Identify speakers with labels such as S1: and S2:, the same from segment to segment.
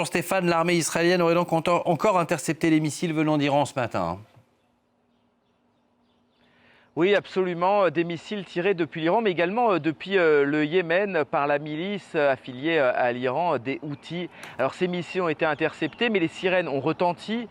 S1: Stéphane, l'armée israélienne aurait donc encore intercepté les missiles venant d'Iran ce matin.
S2: Oui, absolument. Des missiles tirés depuis l'Iran, mais également depuis le Yémen par la milice affiliée à l'Iran, des Houthis. Alors ces missiles ont été interceptés, mais les sirènes ont retenti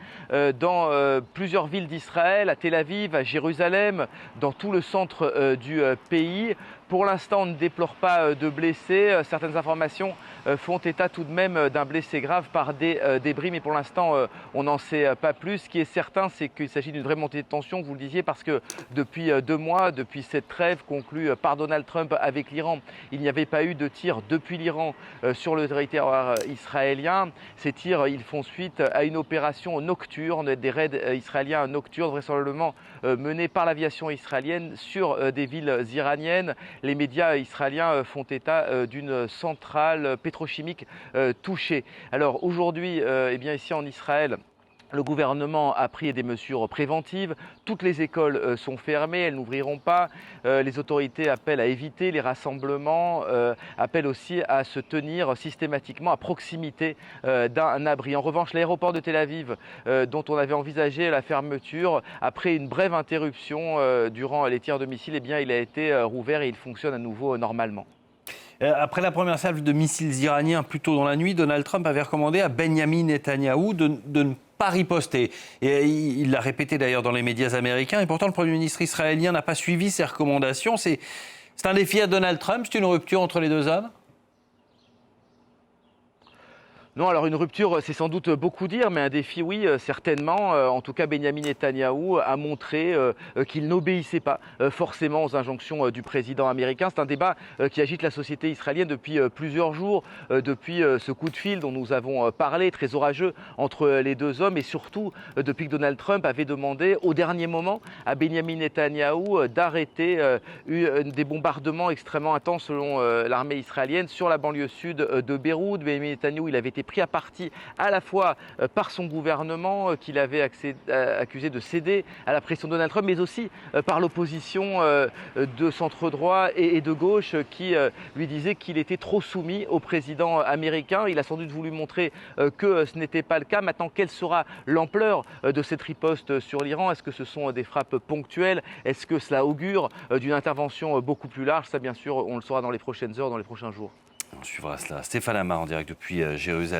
S2: dans plusieurs villes d'Israël, à Tel Aviv, à Jérusalem, dans tout le centre du pays. Pour l'instant, on ne déplore pas de blessés. Certaines informations font état tout de même d'un blessé grave par des débris, mais pour l'instant, on n'en sait pas plus. Ce qui est certain, c'est qu'il s'agit d'une vraie montée de tension, vous le disiez, parce que depuis 2 mois, depuis cette trêve conclue par Donald Trump avec l'Iran, il n'y avait pas eu de tirs depuis l'Iran sur le territoire israélien. Ces tirs, ils font suite à une opération nocturne, des raids israéliens nocturnes, vraisemblablement menés par l'aviation israélienne sur des villes iraniennes. Les médias israéliens font état d'une centrale pétrochimique touchée. Alors aujourd'hui, ici en Israël, le gouvernement a pris des mesures préventives. Toutes les écoles sont fermées, elles n'ouvriront pas. Les autorités appellent à éviter les rassemblements, appellent aussi à se tenir systématiquement à proximité d'un abri. En revanche, l'aéroport de Tel Aviv, dont on avait envisagé la fermeture, après une brève interruption durant les tirs de missiles, il a été rouvert et il fonctionne à nouveau normalement.
S1: Après la première salve de missiles iraniens plus tôt dans la nuit, Donald Trump avait recommandé à Benyamin Netanyahou de ne pas riposter. Et il l'a répété d'ailleurs dans les médias américains. Et pourtant, le Premier ministre israélien n'a pas suivi ces recommandations. C'est un défi à Donald Trump, c'est une rupture entre les deux hommes ?
S2: Non, alors une rupture, c'est sans doute beaucoup dire, mais un défi, oui, certainement. En tout cas, Benyamin Netanyahou a montré qu'il n'obéissait pas forcément aux injonctions du président américain. C'est un débat qui agite la société israélienne depuis plusieurs jours, depuis ce coup de fil dont nous avons parlé, très orageux entre les deux hommes, et surtout depuis que Donald Trump avait demandé au dernier moment à Benyamin Netanyahou d'arrêter des bombardements extrêmement intenses selon l'armée israélienne sur la banlieue sud de Beyrouth. Benyamin Netanyahou, il avait été pris à partie à la fois par son gouvernement qu'il avait accusé de céder à la pression de Donald Trump, mais aussi par l'opposition de centre-droit et de gauche qui lui disait qu'il était trop soumis au président américain. Il a sans doute voulu montrer que ce n'était pas le cas. Maintenant, quelle sera l'ampleur de cette riposte sur l'Iran? Est-ce que ce sont des frappes ponctuelles? Est-ce que cela augure d'une intervention beaucoup plus large? Ça, bien sûr, on le saura dans les prochaines heures, dans les prochains jours.
S1: On suivra cela. Stéphane Amar en direct depuis Jérusalem.